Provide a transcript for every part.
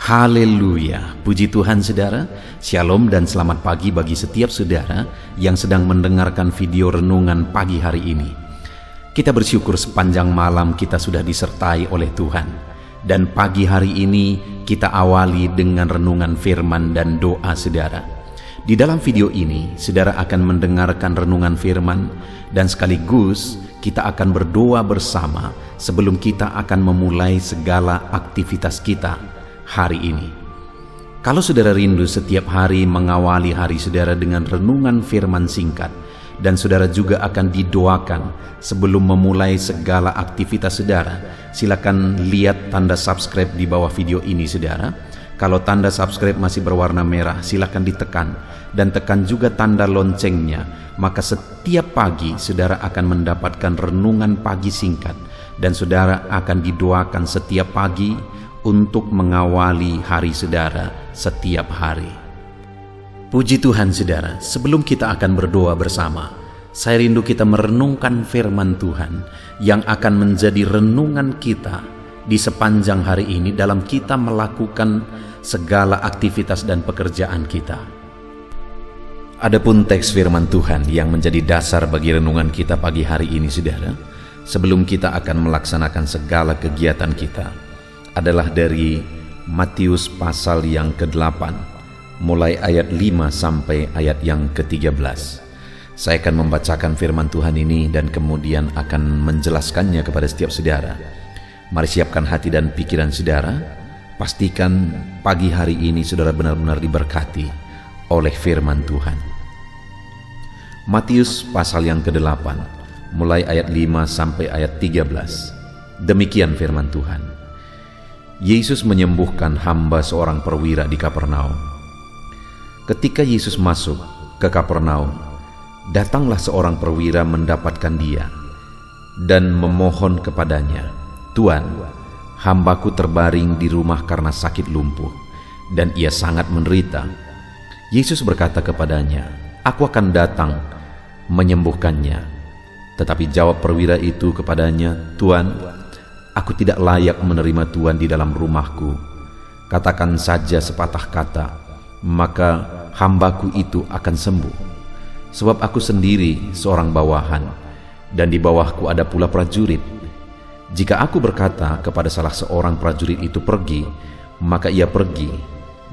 Haleluya, puji Tuhan saudara. Shalom dan selamat pagi bagi setiap saudara yang sedang mendengarkan video renungan pagi hari ini. Kita bersyukur sepanjang malam kita sudah disertai oleh Tuhan. Dan pagi hari ini kita awali dengan renungan firman dan doa saudara. Di dalam video ini saudara akan mendengarkan renungan firman dan sekaligus kita akan berdoa bersama sebelum kita akan memulai segala aktivitas kita hari ini. Kalau saudara rindu setiap hari mengawali hari saudara dengan renungan firman singkat, dan saudara juga akan didoakan sebelum memulai segala aktivitas saudara, silakan lihat tanda subscribe di bawah video ini saudara. Kalau tanda subscribe masih berwarna merah, silakan ditekan dan tekan juga tanda loncengnya. Maka setiap pagi saudara akan mendapatkan renungan pagi singkat, dan saudara akan didoakan setiap pagi untuk mengawali hari saudara setiap hari. Puji Tuhan saudara, sebelum kita akan berdoa bersama, saya rindu kita merenungkan firman Tuhan yang akan menjadi renungan kita di sepanjang hari ini dalam kita melakukan segala aktivitas dan pekerjaan kita. Adapun teks firman Tuhan yang menjadi dasar bagi renungan kita pagi hari ini saudara, sebelum kita akan melaksanakan segala kegiatan kita, adalah dari Matius pasal yang ke-8, mulai ayat 5 sampai ayat yang ke-13. Saya akan membacakan firman Tuhan ini dan kemudian akan menjelaskannya kepada setiap saudara. Mari siapkan hati dan pikiran saudara. Pastikan pagi hari ini saudara benar-benar diberkati oleh firman Tuhan. Matius pasal yang ke-8, mulai ayat 5 sampai ayat 13. Demikian firman Tuhan. Yesus menyembuhkan hamba seorang perwira di Kapernaum. Ketika Yesus masuk ke Kapernaum, datanglah seorang perwira mendapatkan dia dan memohon kepadanya, "Tuan, hambaku terbaring di rumah karena sakit lumpuh, dan ia sangat menderita." Yesus berkata kepadanya, "Aku akan datang menyembuhkannya." Tetapi jawab perwira itu kepadanya, "Tuan, aku tidak layak menerima Tuhan di dalam rumahku. Katakan saja sepatah kata, maka hambaku itu akan sembuh. Sebab aku sendiri seorang bawahan, dan di bawahku ada pula prajurit. Jika aku berkata kepada salah seorang prajurit itu pergi, maka ia pergi,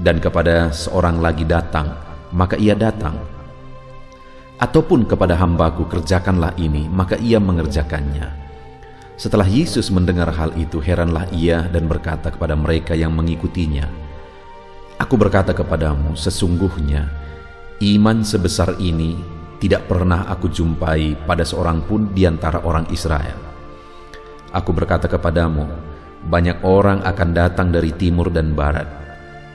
dan kepada seorang lagi datang, maka ia datang. Ataupun kepada hambaku kerjakanlah ini, maka ia mengerjakannya." Setelah Yesus mendengar hal itu, heranlah ia dan berkata kepada mereka yang mengikutinya, "Aku berkata kepadamu, sesungguhnya iman sebesar ini tidak pernah aku jumpai pada seorang pun di antara orang Israel. Aku berkata kepadamu, banyak orang akan datang dari timur dan barat,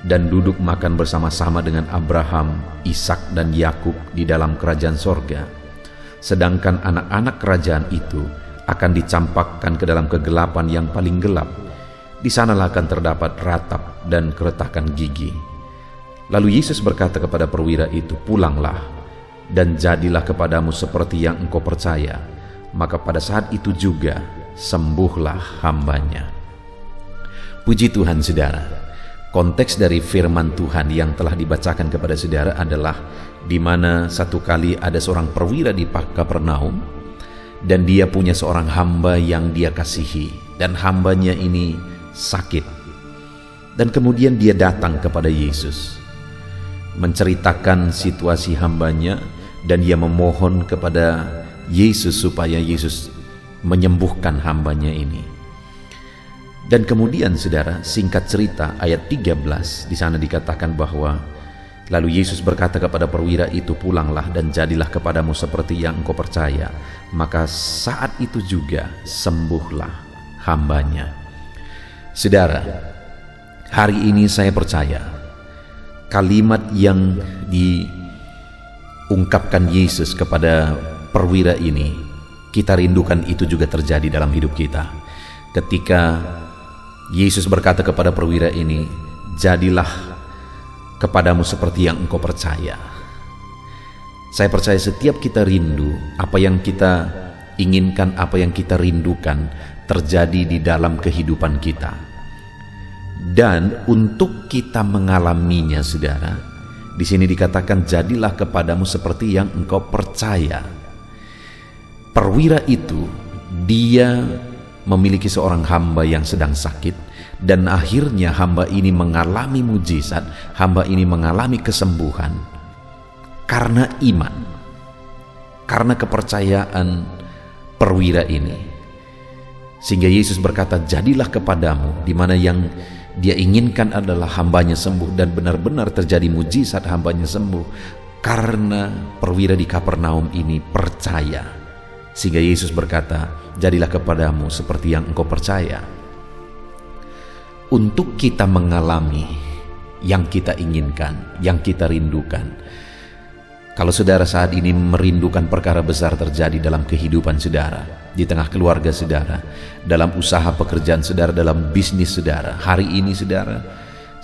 dan duduk makan bersama-sama dengan Abraham, Ishak dan Yakub di dalam kerajaan sorga. Sedangkan anak-anak kerajaan itu akan dicampakkan ke dalam kegelapan yang paling gelap. Di sanalah akan terdapat ratap dan keretakan gigi." Lalu Yesus berkata kepada perwira itu, "Pulanglah, dan jadilah kepadamu seperti yang engkau percaya." Maka pada saat itu juga sembuhlah hambanya. Puji Tuhan saudara. Konteks dari firman Tuhan yang telah dibacakan kepada saudara adalah di mana satu kali ada seorang perwira di Kapernaum, dan dia punya seorang hamba yang dia kasihi, dan hambanya ini sakit. Dan kemudian dia datang kepada Yesus, menceritakan situasi hambanya, dan dia memohon kepada Yesus supaya Yesus menyembuhkan hambanya ini. Dan kemudian saudara, singkat cerita ayat 13 di sana dikatakan bahwa lalu Yesus berkata kepada perwira itu, "Pulanglah dan jadilah kepadamu seperti yang engkau percaya." Maka saat itu juga sembuhlah hambanya. Saudara, hari ini saya percaya kalimat yang diungkapkan Yesus kepada perwira ini, kita rindukan itu juga terjadi dalam hidup kita. Ketika Yesus berkata kepada perwira ini, "Jadilah kepadamu seperti yang engkau percaya." Saya percaya setiap kita rindu, apa yang kita inginkan, apa yang kita rindukan terjadi di dalam kehidupan kita. Dan untuk kita mengalaminya, saudara, di sini dikatakan jadilah kepadamu seperti yang engkau percaya. Perwira itu, dia memiliki seorang hamba yang sedang sakit, dan akhirnya hamba ini mengalami mujizat, hamba ini mengalami kesembuhan karena iman, karena kepercayaan perwira ini. Sehingga Yesus berkata, jadilah kepadamu, di mana yang dia inginkan adalah hambanya sembuh, dan benar-benar terjadi mujizat, hambanya sembuh karena perwira di Kapernaum ini percaya. Sehingga Yesus berkata, jadilah kepadamu seperti yang engkau percaya. Untuk kita mengalami yang kita inginkan, yang kita rindukan. Kalau saudara saat ini merindukan perkara besar terjadi dalam kehidupan saudara, di tengah keluarga saudara, dalam usaha pekerjaan saudara, dalam bisnis saudara, hari ini saudara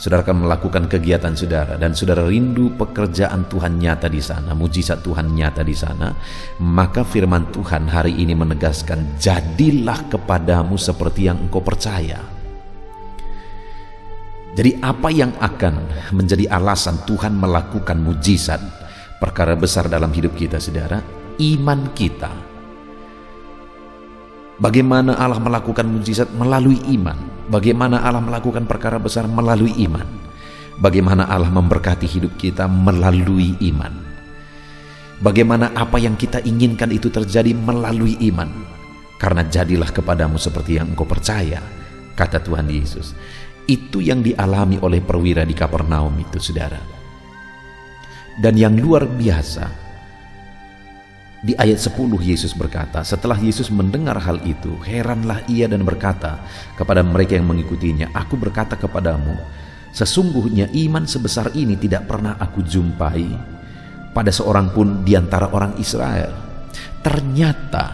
akan melakukan kegiatan saudara, dan saudara rindu pekerjaan Tuhan nyata di sana, mujizat Tuhan nyata di sana, maka firman Tuhan hari ini menegaskan, jadilah kepadamu seperti yang engkau percaya. Jadi apa yang akan menjadi alasan Tuhan melakukan mujizat, perkara besar dalam hidup kita, saudara? Iman kita. Bagaimana Allah melakukan mujizat? Melalui iman. Bagaimana Allah melakukan perkara besar? Melalui iman. Bagaimana Allah memberkati hidup kita? Melalui iman. Bagaimana apa yang kita inginkan itu terjadi? Melalui iman. Karena jadilah kepadamu seperti yang engkau percaya, kata Tuhan Yesus. Itu yang dialami oleh perwira di Kapernaum itu, saudara. Dan yang luar biasa, di ayat 10 Yesus berkata, setelah Yesus mendengar hal itu, heranlah ia dan berkata kepada mereka yang mengikutinya, aku berkata kepadamu, sesungguhnya iman sebesar ini tidak pernah aku jumpai pada seorang pun di antara orang Israel. Ternyata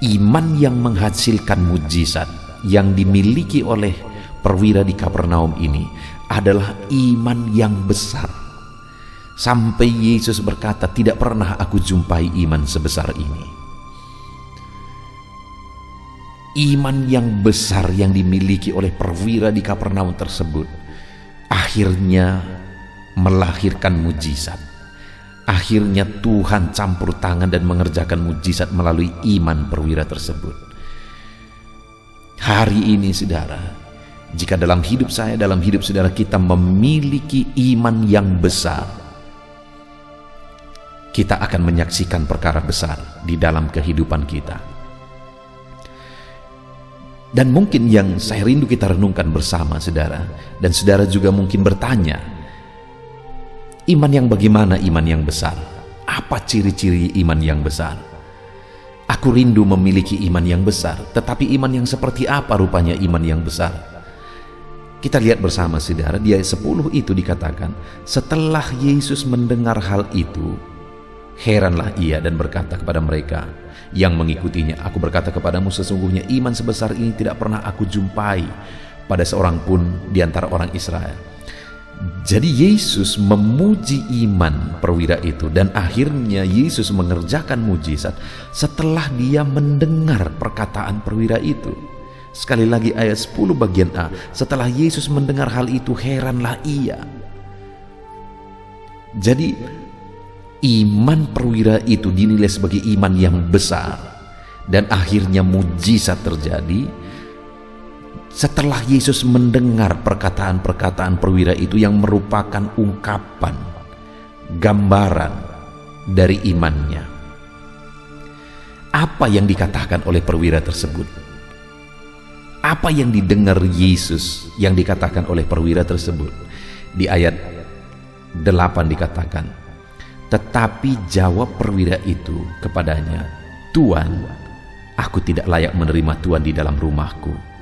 iman yang menghasilkan mujizat yang dimiliki oleh perwira di Kapernaum ini adalah iman yang besar. Sampai Yesus berkata, tidak pernah aku jumpai iman sebesar ini. Iman yang besar yang dimiliki oleh perwira di Kapernaum tersebut akhirnya melahirkan mujizat. Akhirnya Tuhan campur tangan dan mengerjakan mujizat melalui iman perwira tersebut. Hari ini, saudara, jika dalam hidup saya, dalam hidup saudara, kita memiliki iman yang besar, kita akan menyaksikan perkara besar di dalam kehidupan kita. Dan mungkin yang saya rindu kita renungkan bersama, saudara, dan saudara juga mungkin bertanya, iman yang bagaimana iman yang besar? Apa ciri-ciri iman yang besar? Aku rindu memiliki iman yang besar, tetapi iman yang seperti apa rupanya iman yang besar? Kita lihat bersama, saudara, di ayat 10 itu dikatakan, setelah Yesus mendengar hal itu, heranlah ia dan berkata kepada mereka yang mengikutinya, aku berkata kepadamu, sesungguhnya iman sebesar ini tidak pernah aku jumpai pada seorang pun di antara orang Israel. Jadi Yesus memuji iman perwira itu, dan akhirnya Yesus mengerjakan mujizat setelah dia mendengar perkataan perwira itu. Sekali lagi ayat 10 bagian A, setelah Yesus mendengar hal itu, heranlah ia. Jadi iman perwira itu dinilai sebagai iman yang besar, dan akhirnya mujizat terjadi setelah Yesus mendengar perkataan-perkataan perwira itu yang merupakan ungkapan, gambaran dari imannya. Apa yang dikatakan oleh perwira tersebut? Apa yang didengar Yesus yang dikatakan oleh perwira tersebut? Di ayat 8 dikatakan, tetapi jawab perwira itu kepadanya, Tuan, aku tidak layak menerima Tuhan di dalam rumahku.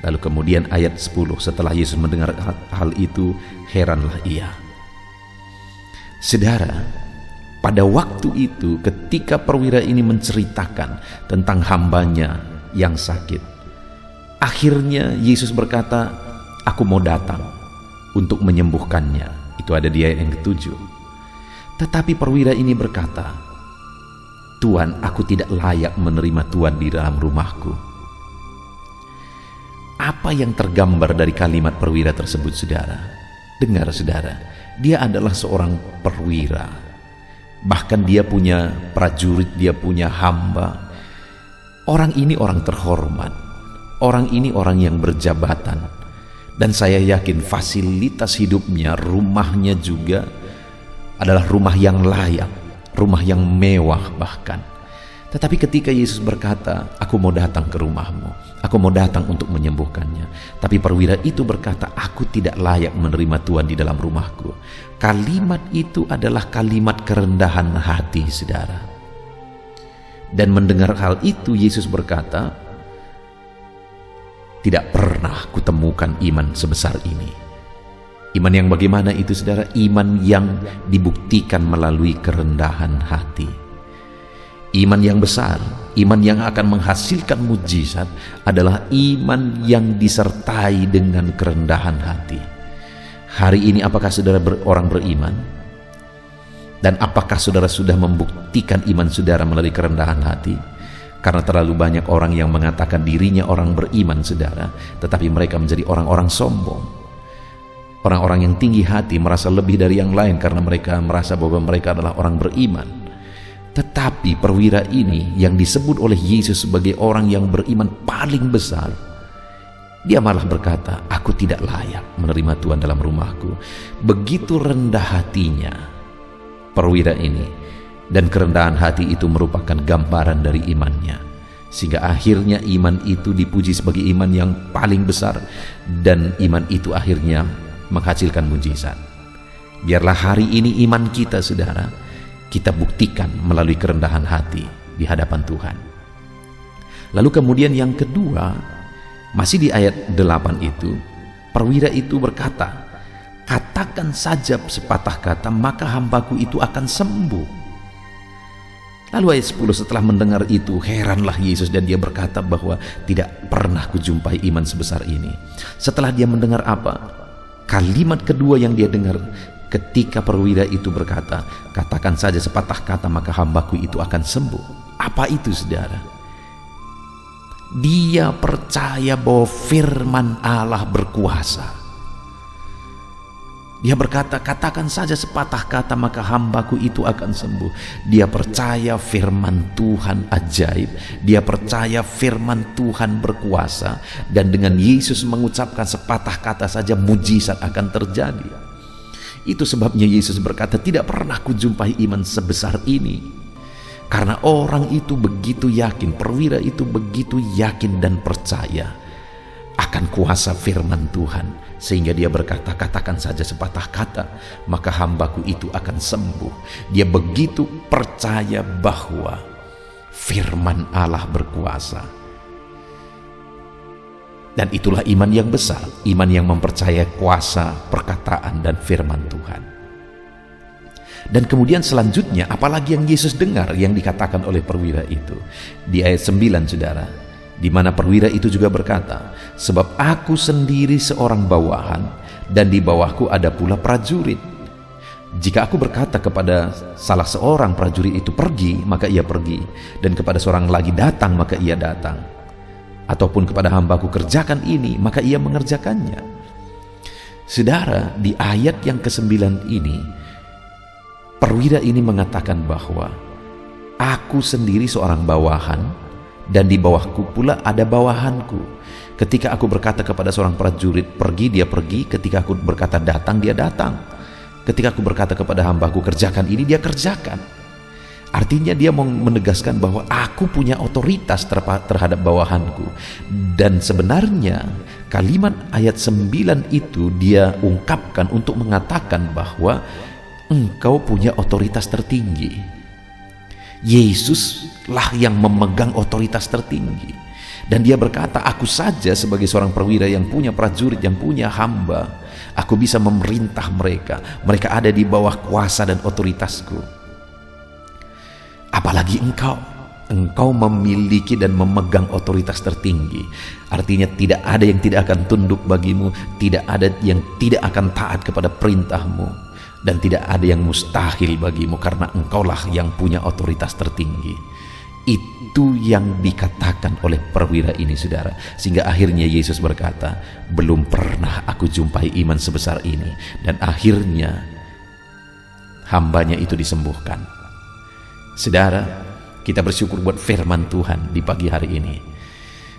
Lalu kemudian ayat 10, setelah Yesus mendengar hal itu, heranlah ia. Saudara, pada waktu itu ketika perwira ini menceritakan tentang hambanya yang sakit, akhirnya Yesus berkata, aku mau datang untuk menyembuhkannya. Itu ada di ayat yang ke-7. Tetapi perwira ini berkata, Tuan, aku tidak layak menerima Tuhan di dalam rumahku. apa yang tergambar dari kalimat perwira tersebut, saudara? Dengar, saudara, dia adalah seorang perwira. Bahkan dia punya prajurit, dia punya hamba. Orang ini orang terhormat. Orang ini orang yang berjabatan. Dan saya yakin fasilitas hidupnya, rumahnya juga adalah rumah yang layak, rumah yang mewah bahkan. Tetapi ketika Yesus berkata, aku mau datang ke rumahmu, aku mau datang untuk menyembuhkannya. Tapi perwira itu berkata, aku tidak layak menerima Tuhan di dalam rumahku. Kalimat itu adalah kalimat kerendahan hati, saudara. Dan mendengar hal itu, Yesus berkata, tidak pernah kutemukan iman sebesar ini. Iman yang bagaimana itu, saudara? Iman yang dibuktikan melalui kerendahan hati. Iman yang besar, iman yang akan menghasilkan mujizat adalah iman yang disertai dengan kerendahan hati. Hari ini apakah saudara orang beriman? Dan apakah saudara sudah membuktikan iman saudara melalui kerendahan hati? Karena terlalu banyak orang yang mengatakan dirinya orang beriman, saudara, tetapi mereka menjadi orang-orang sombong. Orang-orang yang tinggi hati merasa lebih dari yang lain karena mereka merasa bahwa mereka adalah orang beriman. Tetapi perwira ini yang disebut oleh Yesus sebagai orang yang beriman paling besar, dia malah berkata, aku tidak layak menerima Tuhan dalam rumahku. Begitu rendah hatinya perwira ini, dan kerendahan hati itu merupakan gambaran dari imannya, sehingga akhirnya iman itu dipuji sebagai iman yang paling besar, dan iman itu akhirnya menghasilkan mujizat. Biarlah hari ini iman kita, saudara, kita buktikan melalui kerendahan hati di hadapan Tuhan. Lalu kemudian yang kedua, masih di ayat 8 itu, perwira itu berkata, katakan saja sepatah kata, maka hambaku itu akan sembuh. Lalu ayat 10, setelah mendengar itu, heranlah Yesus dan dia berkata bahwa tidak pernah kujumpai iman sebesar ini. Setelah dia mendengar apa? Kalimat kedua yang dia dengar, ketika perwira itu berkata, katakan saja sepatah kata maka hambaku itu akan sembuh. Apa itu, saudara? Dia percaya bahwa firman Allah berkuasa. Dia berkata, katakan saja sepatah kata maka hambaku itu akan sembuh. Dia percaya firman Tuhan ajaib. Dia percaya firman Tuhan berkuasa. Dan dengan Yesus mengucapkan sepatah kata saja, mujizat akan terjadi. Itu sebabnya Yesus berkata, tidak pernah kujumpai iman sebesar ini. Karena orang itu begitu yakin, perwira itu begitu yakin dan percaya akan kuasa firman Tuhan, sehingga dia berkata, katakan saja sepatah kata maka hambaku itu akan sembuh. Dia begitu percaya bahwa firman Allah berkuasa. Dan itulah iman yang besar, iman yang mempercayai kuasa perkataan dan firman Tuhan. Dan kemudian selanjutnya, apalagi yang Yesus dengar yang dikatakan oleh perwira itu di ayat 9, saudara, di mana perwira itu juga berkata, sebab aku sendiri seorang bawahan dan di bawahku ada pula prajurit. Jika aku berkata kepada salah seorang prajurit itu pergi, maka ia pergi, dan kepada seorang lagi datang, maka ia datang, ataupun kepada hambaku kerjakan ini, maka ia mengerjakannya. Saudara, di ayat yang ke-9 ini, perwira ini mengatakan bahwa aku sendiri seorang bawahan dan di bawahku pula ada bawahanku. Ketika aku berkata kepada seorang prajurit pergi, dia pergi. Ketika aku berkata datang, dia datang. Ketika aku berkata kepada hambaku kerjakan ini, dia kerjakan. Artinya dia mau menegaskan bahwa aku punya otoritas terhadap bawahanku. Dan sebenarnya kalimat ayat 9 itu dia ungkapkan untuk mengatakan bahwa engkau punya otoritas tertinggi. Yesuslah yang memegang otoritas tertinggi. Dan dia berkata, aku saja sebagai seorang perwira yang punya prajurit, yang punya hamba, aku bisa memerintah mereka. Mereka ada di bawah kuasa dan otoritasku. Apalagi engkau memiliki dan memegang otoritas tertinggi. Artinya tidak ada yang tidak akan tunduk bagimu, tidak ada yang tidak akan taat kepada perintahmu, dan tidak ada yang mustahil bagimu, karena engkaulah yang punya otoritas tertinggi. Itu yang dikatakan oleh perwira ini, saudara. Sehingga akhirnya Yesus berkata, belum pernah aku jumpai iman sebesar ini. Dan akhirnya hambanya itu disembuhkan. Saudara, kita bersyukur buat firman Tuhan di pagi hari ini.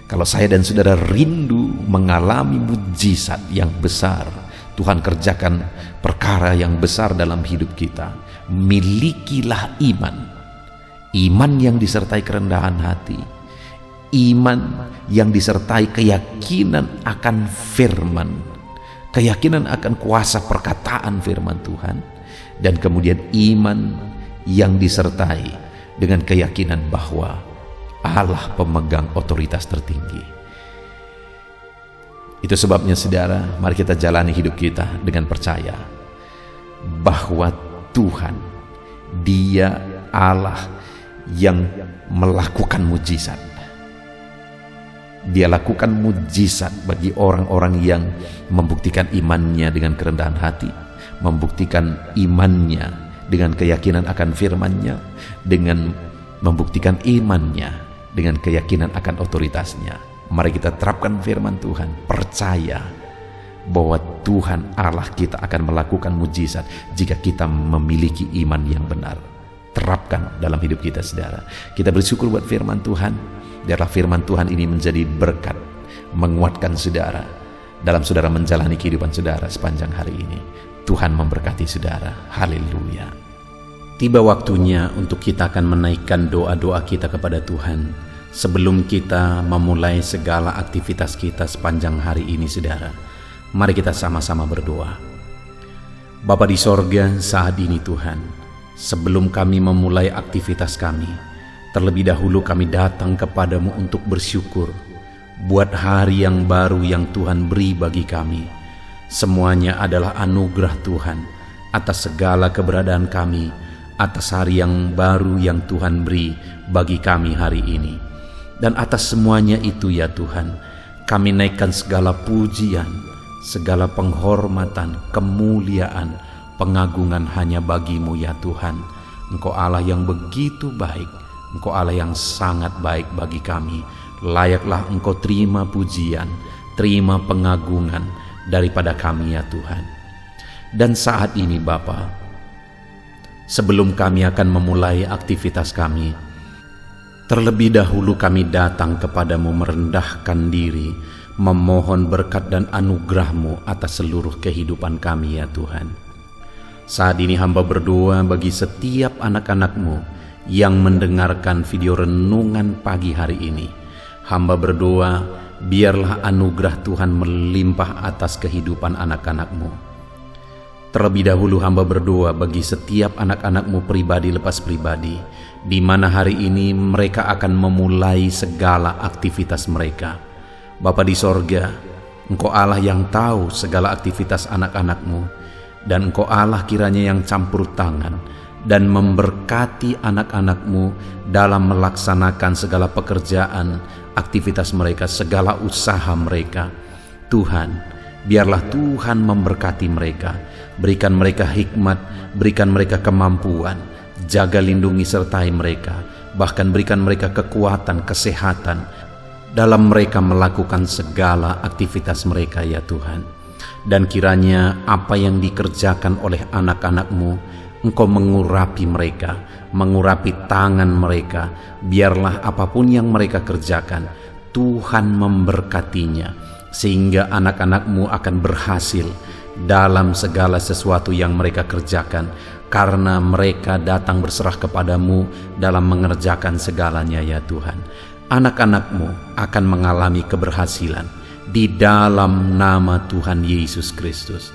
Kalau saya dan saudara rindu mengalami mujizat yang besar, Tuhan kerjakan perkara yang besar dalam hidup kita, milikilah iman. Iman yang disertai kerendahan hati, iman yang disertai keyakinan akan firman, keyakinan akan kuasa perkataan firman Tuhan, dan kemudian iman yang disertai dengan keyakinan bahwa Allah pemegang otoritas tertinggi. Itu sebabnya, saudara, mari kita jalani hidup kita dengan percaya bahwa Tuhan, Dia Allah yang melakukan mujizat. Dia lakukan mujizat bagi orang-orang yang membuktikan imannya dengan kerendahan hati, membuktikan imannya dengan keyakinan akan firman-Nya, dengan membuktikan imannya dengan keyakinan akan otoritasnya. Mari kita terapkan firman Tuhan, percaya bahwa Tuhan Allah kita akan melakukan mujizat jika kita memiliki iman yang benar. Terapkan dalam hidup kita, saudara. Kita bersyukur buat firman Tuhan. Biarlah firman Tuhan ini menjadi berkat, menguatkan saudara dalam saudara menjalani kehidupan saudara sepanjang hari ini. Tuhan memberkati saudara. Haleluya. Tiba waktunya untuk kita akan menaikkan doa-doa kita kepada Tuhan sebelum kita memulai segala aktivitas kita sepanjang hari ini, saudara. Mari kita sama-sama berdoa. Bapa di sorga, saat ini Tuhan, sebelum kami memulai aktivitas kami, terlebih dahulu kami datang kepadamu untuk bersyukur buat hari yang baru yang Tuhan beri bagi kami. Semuanya adalah anugerah Tuhan atas segala keberadaan kami, atas hari yang baru yang Tuhan beri bagi kami hari ini. Dan atas semuanya itu ya Tuhan, kami naikkan segala pujian, segala penghormatan, kemuliaan, pengagungan hanya bagi-Mu ya Tuhan. Engkau Allah yang begitu baik, Engkau Allah yang sangat baik bagi kami. Layaklah Engkau terima pujian, terima pengagungan daripada kami ya Tuhan. Dan saat ini Bapa, sebelum kami akan memulai aktivitas kami, terlebih dahulu kami datang kepadamu merendahkan diri, memohon berkat dan anugerah-Mu atas seluruh kehidupan kami ya Tuhan. Saat ini hamba berdoa bagi setiap anak-anak-Mu yang mendengarkan video renungan pagi hari ini. Hamba berdoa, biarlah anugerah Tuhan melimpah atas kehidupan anak-anak-Mu. Terlebih dahulu hamba berdoa bagi setiap anak-anak-Mu pribadi lepas pribadi, di mana hari ini mereka akan memulai segala aktivitas mereka. Bapa di sorga, Engkau Allah yang tahu segala aktivitas anak-anak-Mu, dan Engkau Allah kiranya yang campur tangan dan memberkati anak-anak-Mu dalam melaksanakan segala pekerjaan, aktivitas mereka, segala usaha mereka. Tuhan, biarlah Tuhan memberkati mereka, berikan mereka hikmat, berikan mereka kemampuan, jaga lindungi sertai mereka, bahkan berikan mereka kekuatan, kesehatan dalam mereka melakukan segala aktivitas mereka ya Tuhan. Dan kiranya apa yang dikerjakan oleh anak-anak-Mu, Engkau mengurapi mereka, mengurapi tangan mereka. Biarlah apapun yang mereka kerjakan, Tuhan memberkatinya, sehingga anak-anak-Mu akan berhasil dalam segala sesuatu yang mereka kerjakan, karena mereka datang berserah kepadamu dalam mengerjakan segalanya ya Tuhan. Anak-anak-Mu akan mengalami keberhasilan di dalam nama Tuhan Yesus Kristus.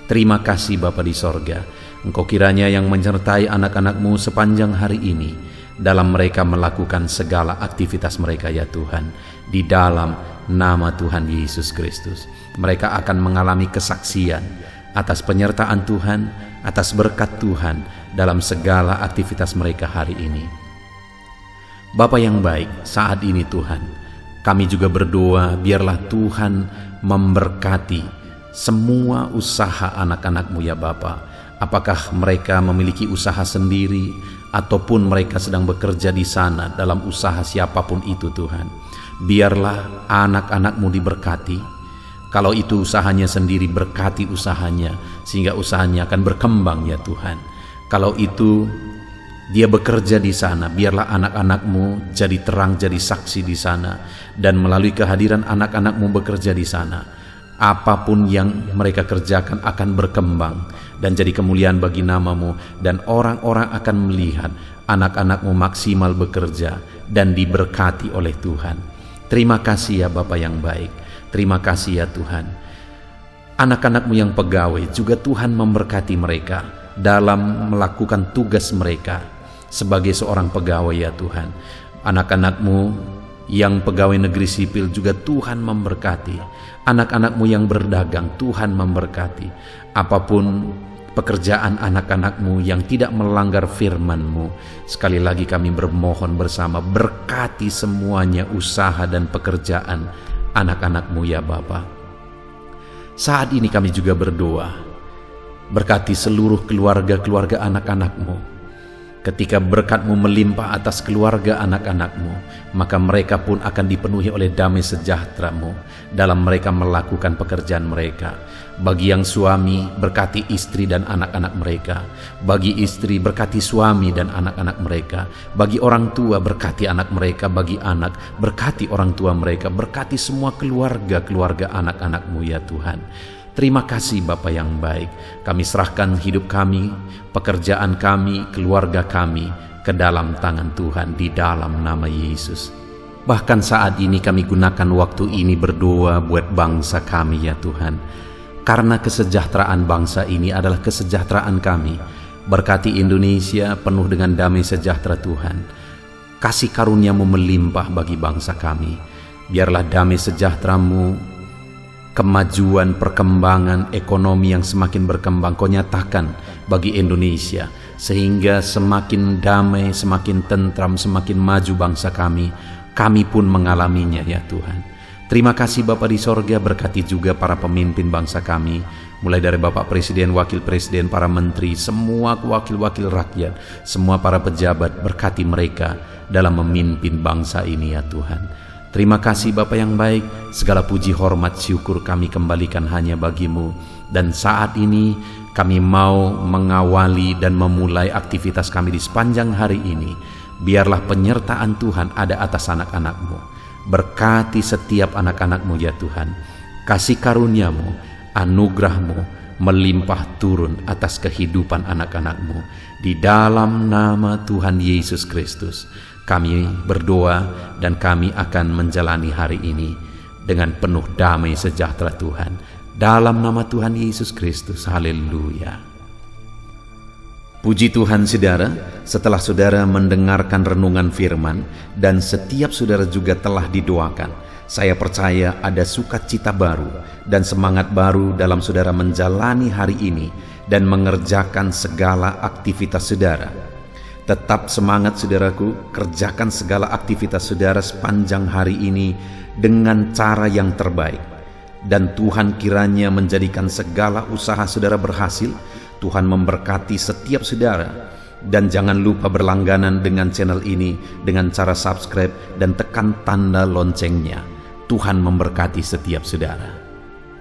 Terima kasih Bapa di sorga, Engkau kiranya yang menyertai anak-anak-Mu sepanjang hari ini dalam mereka melakukan segala aktivitas mereka ya Tuhan. Di dalam nama Tuhan Yesus Kristus, mereka akan mengalami kesaksian atas penyertaan Tuhan, atas berkat Tuhan dalam segala aktivitas mereka hari ini. Bapa yang baik, saat ini Tuhan, kami juga berdoa biarlah Tuhan memberkati semua usaha anak-anak-Mu ya Bapa. Apakah mereka memiliki usaha sendiri ataupun mereka sedang bekerja di sana dalam usaha siapapun itu Tuhan. Biarlah anak-anak-Mu diberkati. Kalau itu usahanya sendiri, berkati usahanya sehingga usahanya akan berkembang ya Tuhan. Kalau itu dia bekerja di sana, biarlah anak-anak-Mu jadi terang, jadi saksi di sana, dan melalui kehadiran anak-anak-Mu bekerja di sana, apapun yang mereka kerjakan akan berkembang dan jadi kemuliaan bagi nama-Mu, dan orang-orang akan melihat anak-anak-Mu maksimal bekerja dan diberkati oleh Tuhan. Terima kasih ya Bapa yang baik, terima kasih ya Tuhan. Anak-anak-Mu yang pegawai juga Tuhan memberkati mereka dalam melakukan tugas mereka sebagai seorang pegawai ya Tuhan. Anak-anak-Mu yang pegawai negeri sipil juga Tuhan memberkati. Anak-anak-Mu yang berdagang Tuhan memberkati. Apapun pekerjaan anak-anak-Mu yang tidak melanggar firman-Mu, sekali lagi kami bermohon bersama, berkati semuanya usaha dan pekerjaan anak-anak-Mu ya Bapa. Saat ini kami juga berdoa, berkati seluruh keluarga-keluarga anak-anak-Mu. Ketika berkat-Mu melimpah atas keluarga anak-anak-Mu, maka mereka pun akan dipenuhi oleh damai sejahtera-Mu dalam mereka melakukan pekerjaan mereka. Bagi yang suami, berkati istri dan anak-anak mereka. Bagi istri, berkati suami dan anak-anak mereka. Bagi orang tua, berkati anak mereka. Bagi anak, berkati orang tua mereka. Berkati semua keluarga-keluarga anak-anak-Mu ya Tuhan. Terima kasih Bapa yang baik. Kami serahkan hidup kami, pekerjaan kami, keluarga kami ke dalam tangan Tuhan di dalam nama Yesus. Bahkan saat ini kami gunakan waktu ini berdoa buat bangsa kami ya Tuhan. Karena kesejahteraan bangsa ini adalah kesejahteraan kami. Berkati Indonesia penuh dengan damai sejahtera Tuhan. Kasih karunia-Mu melimpah bagi bangsa kami. Biarlah damai sejahtera-Mu, kemajuan, perkembangan ekonomi yang semakin berkembang Kau nyatakan bagi Indonesia, sehingga semakin damai, semakin tentram, semakin maju bangsa kami. Kami pun mengalaminya ya Tuhan. Terima kasih Bapa di sorga, berkati juga para pemimpin bangsa kami, mulai dari Bapak Presiden, Wakil Presiden, para menteri, semua wakil-wakil rakyat, semua para pejabat, berkati mereka dalam memimpin bangsa ini ya Tuhan. Terima kasih Bapa yang baik, segala puji hormat syukur kami kembalikan hanya bagi-Mu. Dan saat ini kami mau mengawali dan memulai aktivitas kami di sepanjang hari ini. Biarlah penyertaan Tuhan ada atas anak-anak-Mu. Berkati setiap anak-anak-Mu ya Tuhan. Kasih karunia-Mu, anugerah-Mu melimpah turun atas kehidupan anak-anak-Mu. Di dalam nama Tuhan Yesus Kristus kami berdoa, dan kami akan menjalani hari ini dengan penuh damai sejahtera Tuhan. Dalam nama Tuhan Yesus Kristus, haleluya. Puji Tuhan saudara, setelah saudara mendengarkan renungan firman dan setiap saudara juga telah didoakan, saya percaya ada sukacita baru dan semangat baru dalam saudara menjalani hari ini dan mengerjakan segala aktivitas saudara. Tetap semangat saudaraku, kerjakan segala aktivitas saudara sepanjang hari ini dengan cara yang terbaik. Dan Tuhan kiranya menjadikan segala usaha saudara berhasil. Tuhan memberkati setiap saudara. Dan jangan lupa berlangganan dengan channel ini dengan cara subscribe dan tekan tanda loncengnya. Tuhan memberkati setiap saudara.